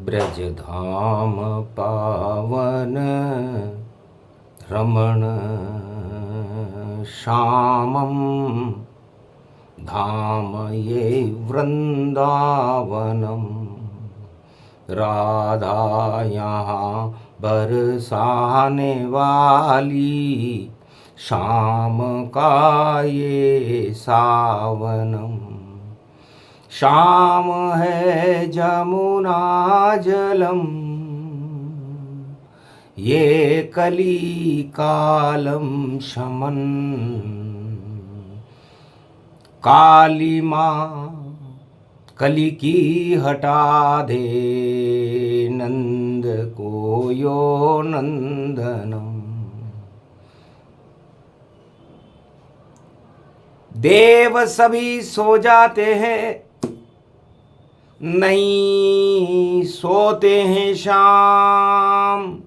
ब्रज धाम पावन रमण श्यामं धाम ये वृंदावनम। राधा यहाँ बरसाने वाली शाम का ये सावनम। शाम है जमुना जलम ये कली कालम शमन। काली माँ कली की हटा दे नंद को यो नंदनम। देव सभी सो जाते हैं नहीं सोते हैं शाम।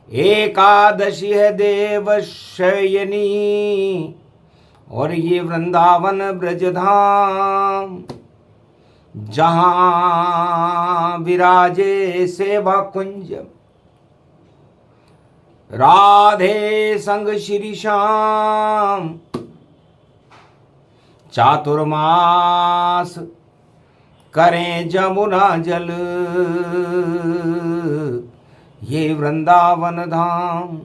एकादशी है देव शयनी और ये वृंदावन ब्रजधाम जहाँ विराजे सेवा कुंज राधे संग श्री श्याम। चातुर्मास करें जमुना जल ये वृंदावन धाम।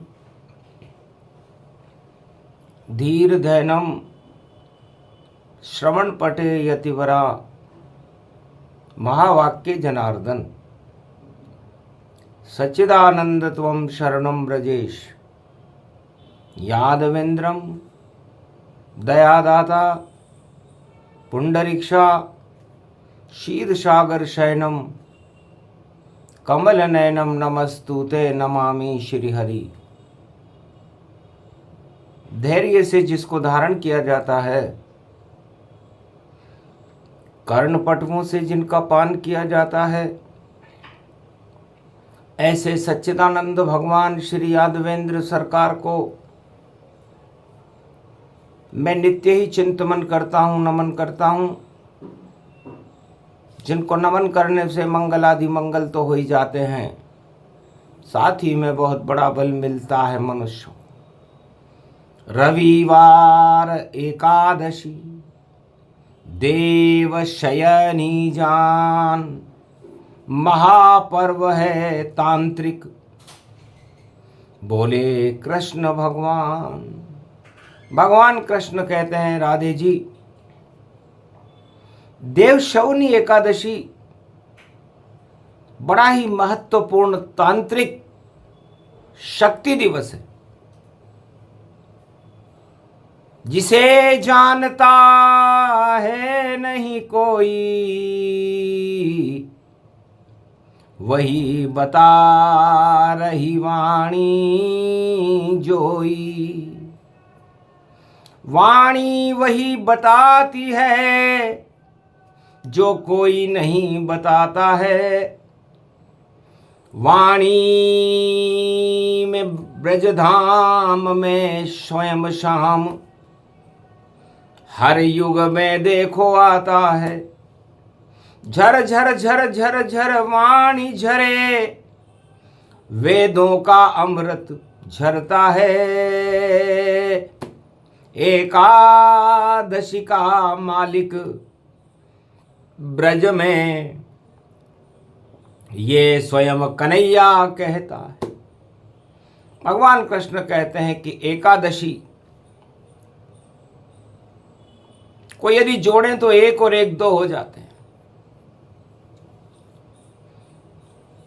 धीर धैनम श्रवण पटे यतिवरा महावाक्य जनार्दन। सच्चिदानंद त्वं शरणं ब्रजेश यादवेंद्रम दयादाता पुंडरीक्षा क्षीरसागर शयनम कमल नयनम नमस्तुते नमामि श्रीहरि। धैर्य से जिसको धारण किया जाता है, कर्णपटुओं से जिनका पान किया जाता है, ऐसे सच्चिदानंद भगवान श्री यादवेंद्र सरकार को मैं नित्य ही चिंतन करता हूँ, नमन करता हूँ। जिनको नमन करने से मंगल आदि मंगल तो हो ही जाते हैं, साथ ही में बहुत बड़ा बल मिलता है मनुष्य। रविवार एकादशी देव शयनी जान महापर्व है तांत्रिक बोले कृष्ण भगवान। भगवान कृष्ण कहते हैं राधे जी देवशौनी एकादशी बड़ा ही महत्वपूर्ण तांत्रिक शक्ति दिवस है। जिसे जानता है नहीं कोई वही बता रही वाणी जोई। वाणी वही बताती है जो कोई नहीं बताता है। वाणी में ब्रजधाम में स्वयं श्याम हर युग में देखो आता है। झर झर झर झर झर वाणी झरे वेदों का अमृत झरता है। एकादशी का मालिक ब्रज में ये स्वयं कन्हैया कहता है। भगवान कृष्ण कहते हैं कि एकादशी को यदि जोड़ें तो एक और एक दो हो जाते हैं।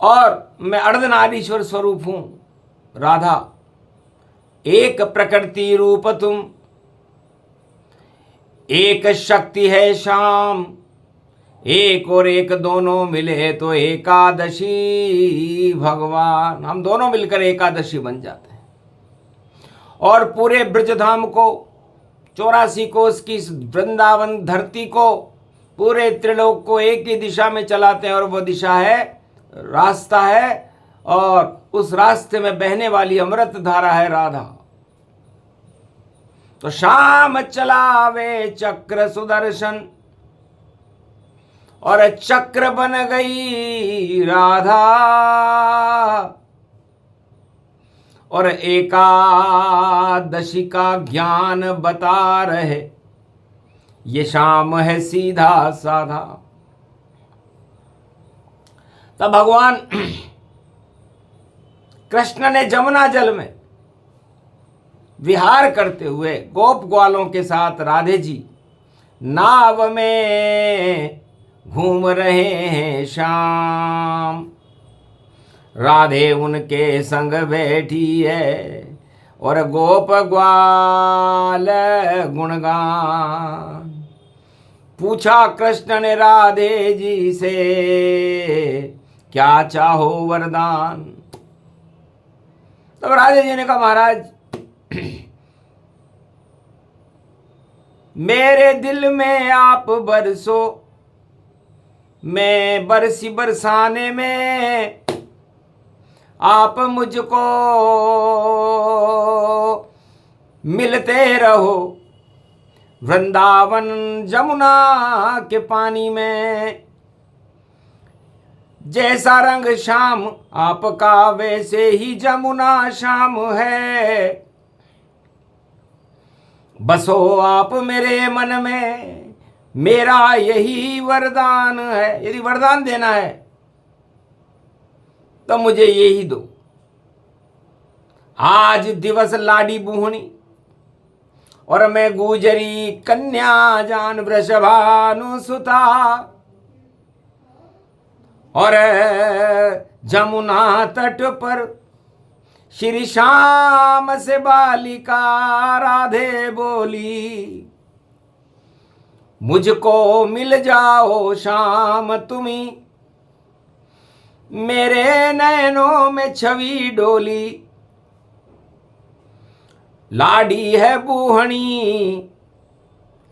और मैं अर्धनारीश्वर स्वरूप हूं राधा, एक प्रकृति रूप तुम, एक शक्ति है श्याम। एक और एक दोनों मिले तो एकादशी भगवान। हम दोनों मिलकर एकादशी बन जाते हैं और पूरे ब्रजधाम को 84 कोस की वृंदावन धरती को पूरे त्रिलोक को एक ही दिशा में चलाते हैं और वो दिशा है रास्ता है और उस रास्ते में बहने वाली अमृत धारा है राधा। तो श्याम चलावे चक्र सुदर्शन और चक्र बन गई राधा, और एकादशी का ज्ञान बता रहे, ये शाम है सीधा साधा। तब भगवान कृष्ण ने जमुना जल में विहार करते हुए गोप ग्वालों के साथ राधे जी नाव में घूम रहे हैं शाम। राधे उनके संग बैठी है और गोप ग्वाल गुणगान। पूछा कृष्ण ने राधे जी से, क्या चाहो वरदान। तब राधे जी ने कहा, महाराज मेरे दिल में आप बरसो, मैं बरसी बरसाने में आप मुझको मिलते रहो। वृंदावन जमुना के पानी में जैसा रंग श्याम आपका, वैसे ही जमुना श्याम है। बसो आप मेरे मन में, मेरा यही वरदान है। यदि वरदान देना है तो मुझे यही दो। आज दिवस लाडी बूहनी और मैं गुजरी कन्या जान वृषभानुसुता, और जमुना तट पर श्री श्याम से बालिका राधे बोली, मुझको मिल जाओ श्याम तुम्ही, मेरे नैनों में छवि डोली। लाडी है बूहनी,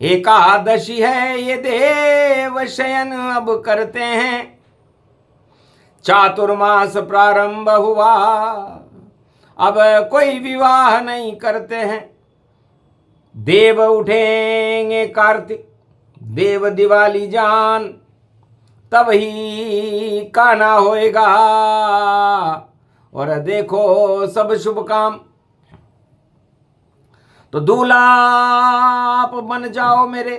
एकादशी है ये देव शयन अब करते हैं। चातुर्मास प्रारंभ हुआ, अब कोई विवाह नहीं करते हैं। देव उठेंगे कार्तिक, देव दिवाली जान, तब ही काना होएगा। और देखो सब शुभ काम, तो दूल्हा आप बन जाओ मेरे,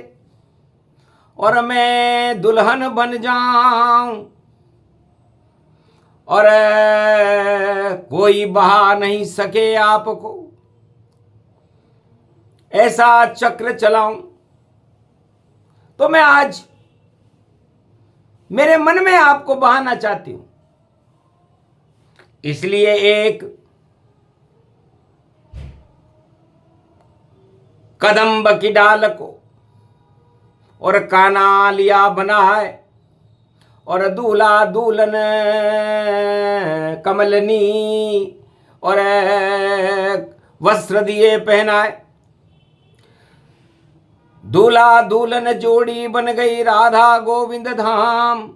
और मैं दुल्हन बन जाऊं, और कोई बहा नहीं सके आपको, ऐसा चक्र चलाऊं। तो मैं आज मेरे मन में आपको बहाना चाहती हूं, इसलिए एक कदम्ब की डाल को और काना लिया बना है, और दूल्हा दुल्हन कमलनी और वस्त्र दिए पहनाए। दूल्हा दुल्हन जोड़ी बन गई राधा गोविंद धाम,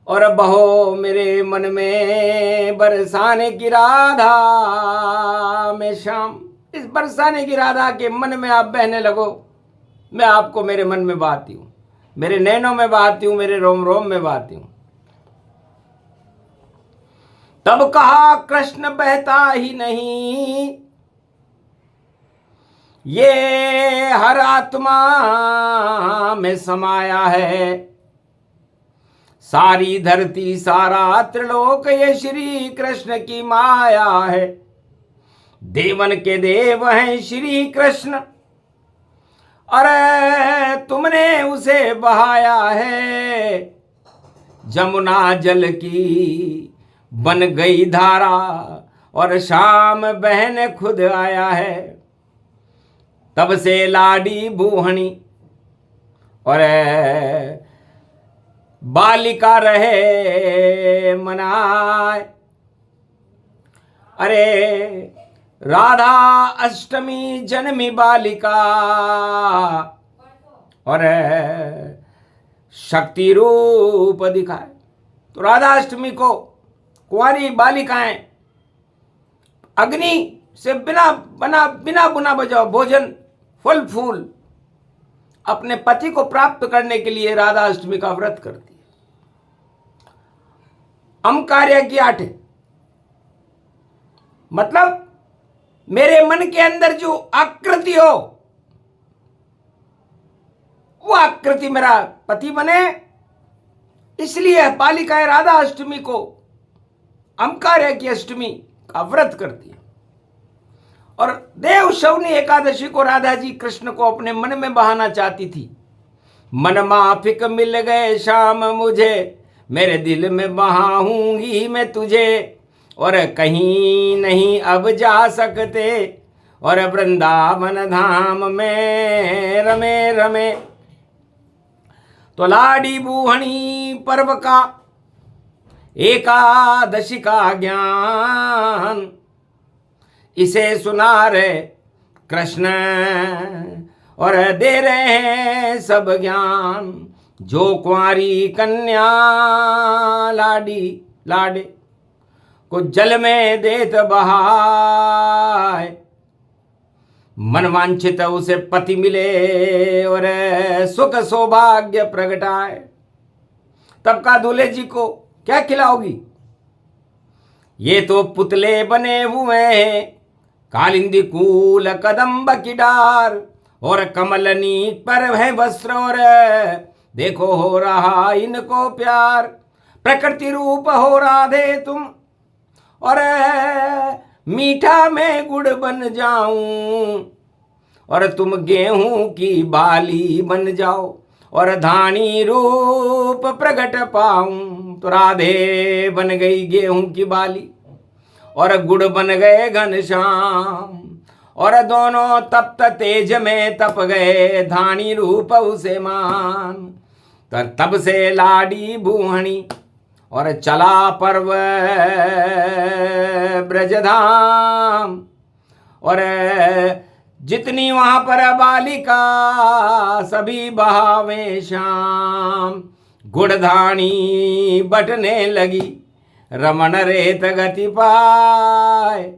और बहो मेरे मन में बरसाने की राधा में श्याम। इस बरसाने की राधा के मन में आप बहने लगो, मैं आपको मेरे मन में बहाती हूं, मेरे नैनों में बहाती हूं, मेरे रोम रोम में बहाती हूं। तब कहा कृष्ण बहता ही नहीं, ये हर आत्मा में समाया है। सारी धरती सारा त्रिलोक ये श्री कृष्ण की माया है। देवन के देव हैं श्री कृष्ण, अरे तुमने उसे बहाया है। जमुना जल की बन गई धारा, और शाम बहन खुद आया है। तब से लाडी बूहनी और बालिका रहे मनाए। अरे राधा अष्टमी जन्मी बालिका, और शक्ति रूप दिखाए। तो राधा अष्टमी को कुंवारी बालिकाएं अग्नि से बिना बुना बजाओ भोजन, फल फूल अपने पति को प्राप्त करने के लिए राधा अष्टमी का व्रत करती है। अमकार्य की 8 मतलब मेरे मन के अंदर जो आकृति हो वो आकृति मेरा पति बने, इसलिए बालिकाएं राधा अष्टमी को अमकार्य की अष्टमी का व्रत करती है। और देव शौनी एकादशी को राधा जी कृष्ण को अपने मन में बहाना चाहती थी। मन माफिक मिल गए शाम मुझे, मेरे दिल में बहाऊंगी मैं तुझे, और कहीं नहीं अब जा सकते, और वृंदावन धाम में रमे रमे। तो लाडी बूहणी पर्व का एकादशी का ज्ञान इसे सुना रहे कृष्ण और दे रहे हैं सब ज्ञान। जो कुंवारी कन्या लाडी लाडे को जल में देत बहाय, मन वांछित उसे पति मिले और सुख सौभाग्य प्रगटाए। तब का दूल्हे जी को क्या खिलाओगी? ये तो पुतले बने हुए हैं, कालिंदी कूल कदम्ब की डार, और कमलनी पर है वस्त्र, और देखो हो रहा इनको प्यार। प्रकृति रूप हो राधे तुम, और मीठा में गुड़ बन जाऊं, और तुम गेहूं की बाली बन जाओ, और धानी रूप प्रगट पाऊं। तो राधे बन गई गेहूं की बाली, और गुड़ बन गए घनश्याम, और दोनों तप्त तेज में तप गए, धानी रूप उसे मान। तब से लाडी बूहणी और चला पर्व ब्रजधाम, और जितनी वहां पर बालिका सभी बहावे शाम। गुड़धानी बटने लगी रमन रेत गति पाए,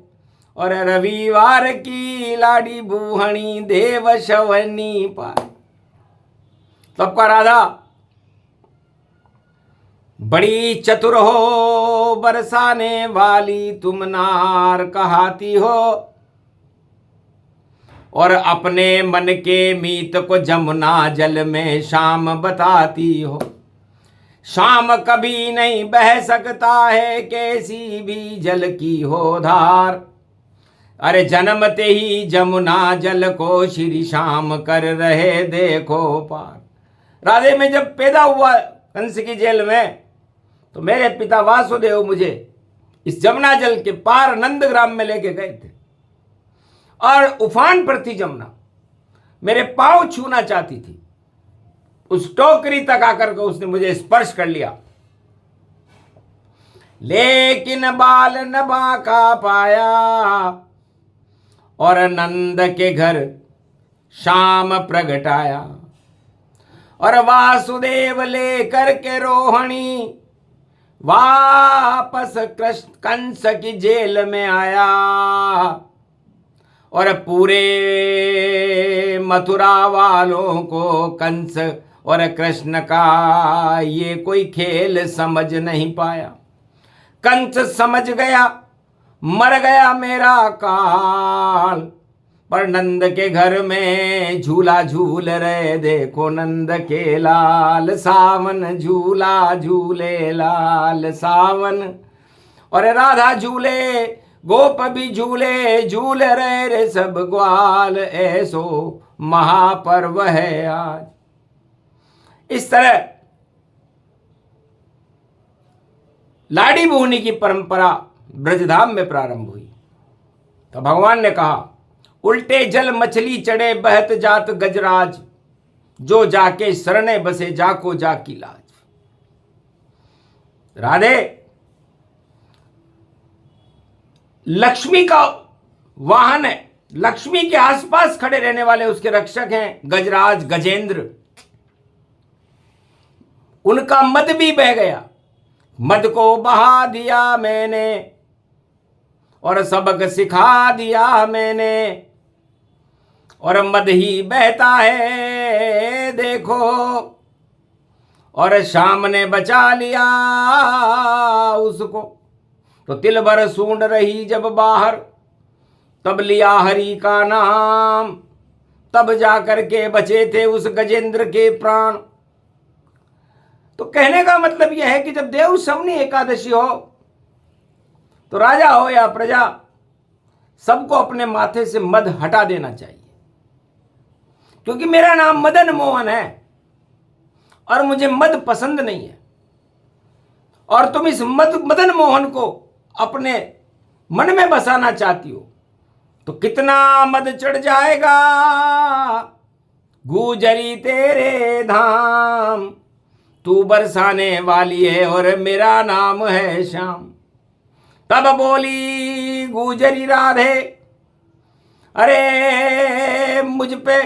और रविवार की लाडी बूहणी देव शवनी पाए। सबका राधा बड़ी चतुर हो बरसाने वाली तुम नार कहाती हो, और अपने मन के मीत को जमुना जल में शाम बताती हो। शाम कभी नहीं बह सकता है कैसी भी जल की हो धार, अरे जन्मते ही जमुना जल को श्री श्याम कर रहे देखो पार। राधे में जब पैदा हुआ कंस की जेल में, तो मेरे पिता वासुदेव मुझे इस जमुना जल के पार नंदग्राम में लेके गए थे, और उफान पर थी जमुना, मेरे पांव छूना चाहती थी। उस टोकरी तक आकर के उसने मुझे स्पर्श कर लिया, लेकिन बाल न बांका पाया, और नंद के घर शाम प्रगटाया। और वासुदेव लेकर के रोहिणी वापस कृष्ण कंस की जेल में आया, और पूरे मथुरा वालों को कंस और कृष्ण का ये कोई खेल समझ नहीं पाया। कंस समझ गया मर गया मेरा काल, पर नंद के घर में झूला झूल रहे देखो नंद के लाल। सावन झूला झूले लाल सावन, और राधा झूले गोप भी झूले, झूल रहे रे सब ग्वाल, ऐसो महापर्व है आज। इस तरह लाडी बूहनी की परंपरा ब्रजधाम में प्रारंभ हुई। तो भगवान ने कहा, उल्टे जल मछली चढ़े बहत जात गजराज, जो जाके शरणे बसे जाको जाकी लाज। राधे लक्ष्मी का वाहन है, लक्ष्मी के आसपास खड़े रहने वाले उसके रक्षक हैं गजराज गजेंद्र। उनका मद भी बह गया, मद को बहा दिया मैंने, और सबक सिखा दिया मैंने, और मद ही बहता है देखो, और शाम ने बचा लिया उसको। तो तिल भर सूंढ रही जब बाहर, तब लिया हरि का नाम, तब जाकर के बचे थे उस गजेंद्र के प्राण। तो कहने का मतलब यह है कि जब देव शवनी एकादशी हो तो राजा हो या प्रजा, सबको अपने माथे से मद हटा देना चाहिए। क्योंकि मेरा नाम मदन मोहन है और मुझे मद पसंद नहीं है, और तुम इस मदन मोहन को अपने मन में बसाना चाहती हो, तो कितना मद चढ़ जाएगा गुजरी तेरे धाम। तू बरसाने वाली है और मेरा नाम है श्याम। तब बोली गुजरी राधे, अरे मुझ पे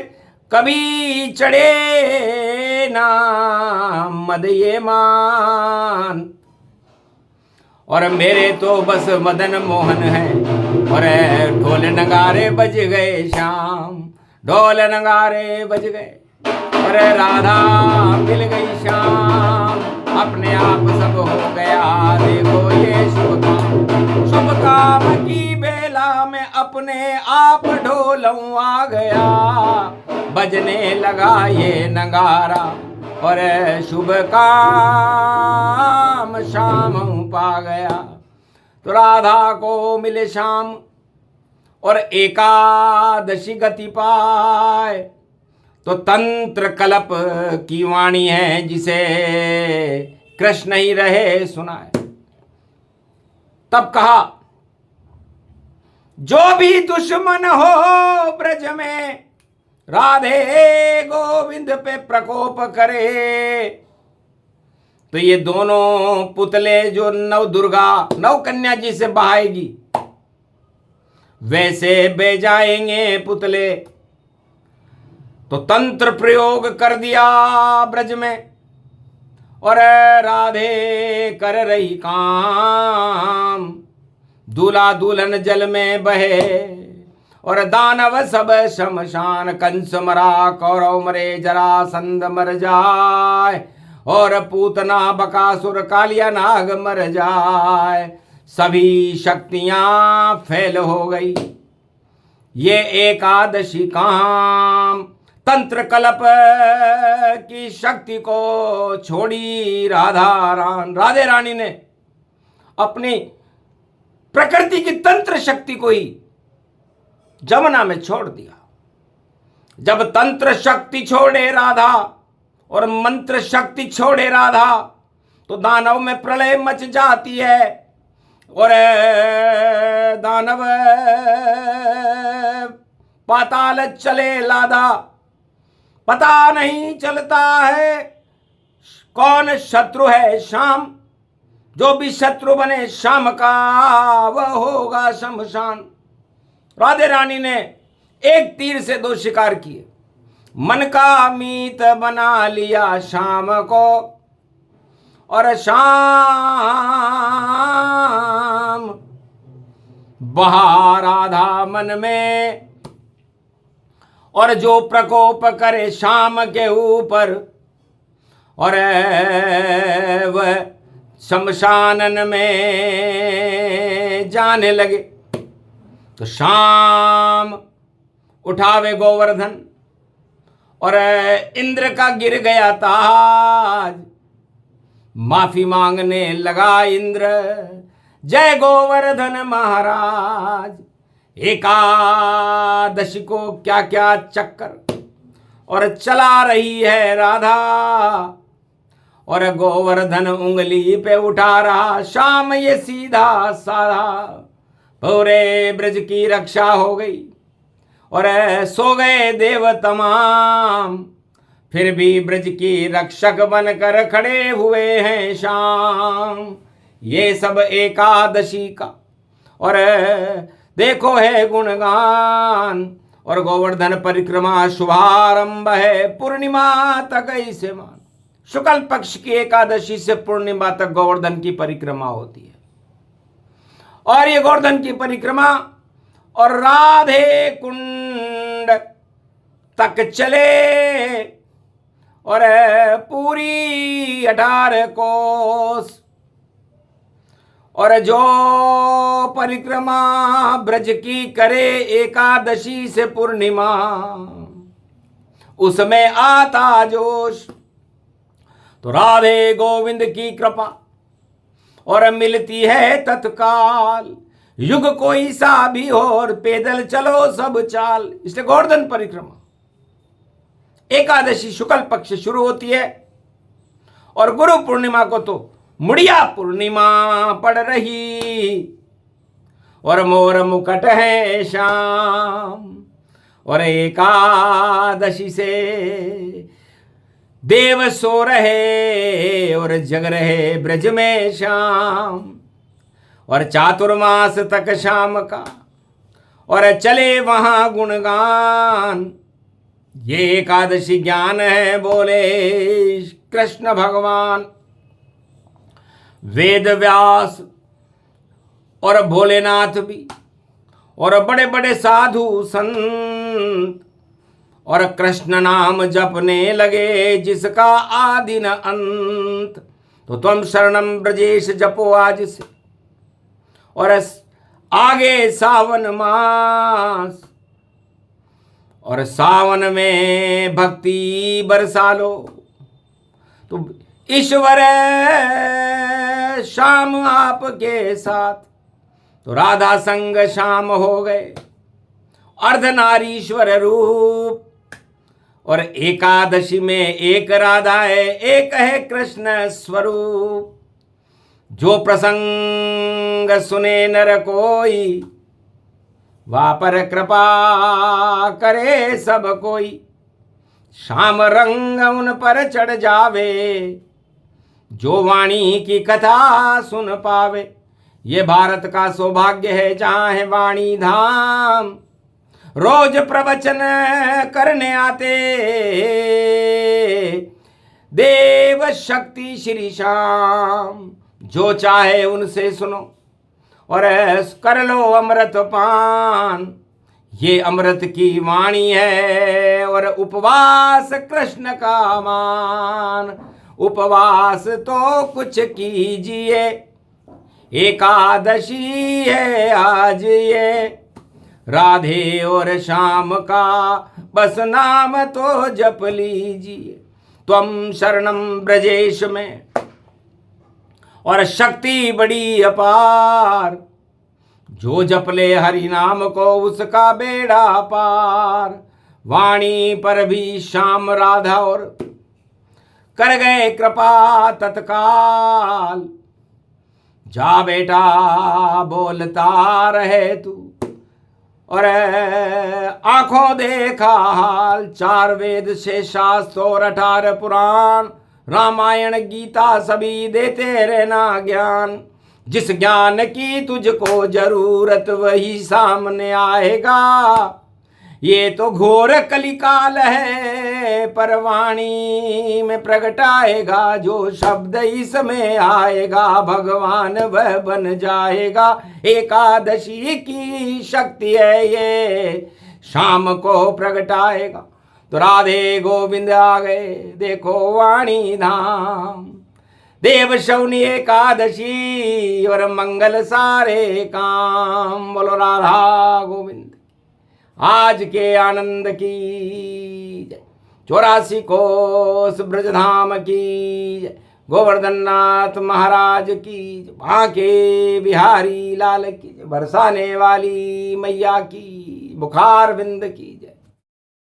कभी चढ़े ना मद ये मान, और मेरे तो बस मदन मोहन है। और ढोल नगारे बज गए श्याम, ढोल नगारे बज गए, और राधा मिल गई श्याम। अपने आप सब हो गया, देखो ये शुभ काम। शुभ काम की बेला में अपने आप ढोलऊं आ गया, बजने लगा ये नगारा, और शुभ काम शाम पा गया। तो राधा को मिले शाम, और एकादशी गति पाए। तो तंत्र कल्प की वाणी है, जिसे कृष्ण ही रहे सुनाए। तब कहा, जो भी दुश्मन हो ब्रज में, राधे गोविंद पे प्रकोप करे। तो ये दोनों पुतले जो नव दुर्गा, नव कन्या जी से बहाएगी, वैसे बह जाएंगे पुतले। तो तंत्र प्रयोग कर दिया ब्रज में, और राधे कर रही काम। दूल्हा दुल्हन जल में बहे, और दानव सब शमशान। कंस मरा, कौरव मरे, जरासंध मर जाए, और पूतना बकासुर कालिया नाग मर जाए। सभी शक्तियां फेल हो गई। ये एकादशी काम तंत्र कल्प की शक्ति को छोड़ी राधे रानी ने अपनी प्रकृति की तंत्र शक्ति को ही जमुना में छोड़ दिया। जब तंत्र शक्ति छोड़े राधा और मंत्र शक्ति छोड़े राधा, तो दानव में प्रलय मच जाती है, और दानव पाताल चले लाधा। पता नहीं चलता है कौन शत्रु है शाम। जो भी शत्रु बने शाम का, वह होगा शमशान। राधे रानी ने एक तीर से दो शिकार किए। मन का मीत बना लिया शाम को, और शाम बहा राधा मन में। और जो प्रकोप करे शाम के ऊपर, और वह शमशानन में जाने लगे। तो शाम उठावे गोवर्धन, और इंद्र का गिर गया ताज। माफी मांगने लगा इंद्र, जय गोवर्धन महाराज। एकादशी को क्या क्या चक्कर और चला रही है राधा, और गोवर्धन उंगली पे उठा रहा शाम ये सीधा साधा। पूरे ब्रज की रक्षा हो गई, और सो गए देव तमाम। फिर भी ब्रज की रक्षक बनकर खड़े हुए हैं शाम। ये सब एकादशी का और देखो है गुणगान। और गोवर्धन परिक्रमा शुभारंभ है पूर्णिमा तक इसे मान। शुक्ल पक्ष की एकादशी से पूर्णिमा तक गोवर्धन की परिक्रमा होती है। और ये गोवर्धन की परिक्रमा और राधे कुंड तक चले। और पूरी 18 कोस, और जो परिक्रमा ब्रज की करे एकादशी से पूर्णिमा, उसमें आता जोश तो राधे गोविंद की कृपा और मिलती है तत्काल। युग कोई सा भी हो और पैदल चलो सब चाल। इसलिए गोवर्धन परिक्रमा एकादशी शुक्ल पक्ष शुरू होती है और गुरु पूर्णिमा को तो मुड़िया पूर्णिमा पड़ रही, और मोर मुकट है शाम, और एकादशी से देव सो रहे और जग रहे ब्रज में शाम, और चातुर्मास तक शाम का और चले वहां गुणगान। ये एकादशी ज्ञान है बोले कृष्ण भगवान। वेद व्यास और भोलेनाथ भी और बड़े बड़े साधु संत और कृष्ण नाम जपने लगे जिसका आदि न अंत। तो तुम शरणम ब्रजेश जपो आज से, और आगे सावन मास, और सावन में भक्ति बरसा लो। तो ईश्वर शाम आपके साथ, तो राधा संग शाम हो गए अर्धनारीश्वर रूप। और एकादशी में एक राधा है, एक है कृष्ण स्वरूप। जो प्रसंग सुने नर कोई, वहाँ पर कृपा करे सब कोई। श्याम रंग उन पर चढ़ जावे, जो वाणी की कथा सुन पावे। ये भारत का सौभाग्य है जहाँ है वाणी धाम। रोज प्रवचन करने आते देव शक्ति श्री श्याम। जो चाहे उनसे सुनो और कर लो अमृत पान। ये अमृत की वाणी है और उपवास कृष्ण का मान। उपवास तो कुछ कीजिए, एकादशी है आज ये। राधे और श्याम का बस नाम तो जप लीजिए। त्वम शरणम ब्रजेश में और शक्ति बड़ी अपार। जो जप ले हरि नाम को उसका बेड़ा पार। वाणी पर भी श्याम राधा और कर गए कृपा तत्काल। जा बेटा बोलता रहे तू और आंखों देखा हाल। 4 वेद से शास्त्र और 18 पुराण, रामायण गीता सभी देते रहना ज्ञान। जिस ज्ञान की तुझको जरूरत वही सामने आएगा। ये तो घोर कलिकाल है, पर वाणी में प्रगटाएगा। जो शब्द इसमें आएगा भगवान वह बन जाएगा। एकादशी की शक्ति है ये, शाम को प्रगटाएगा। तो राधे गोविंद आ गए देखो वाणी धाम। देव शौनी एकादशी और मंगल सारे काम। बोलो राधा गोविंद आज के आनंद की जय। 84 कोस ब्रजधाम की जय। गोवर्धन नाथ महाराज की जय। बांके बिहारी लाल की जय। बरसाने वाली मैया की, बुखार विंद की।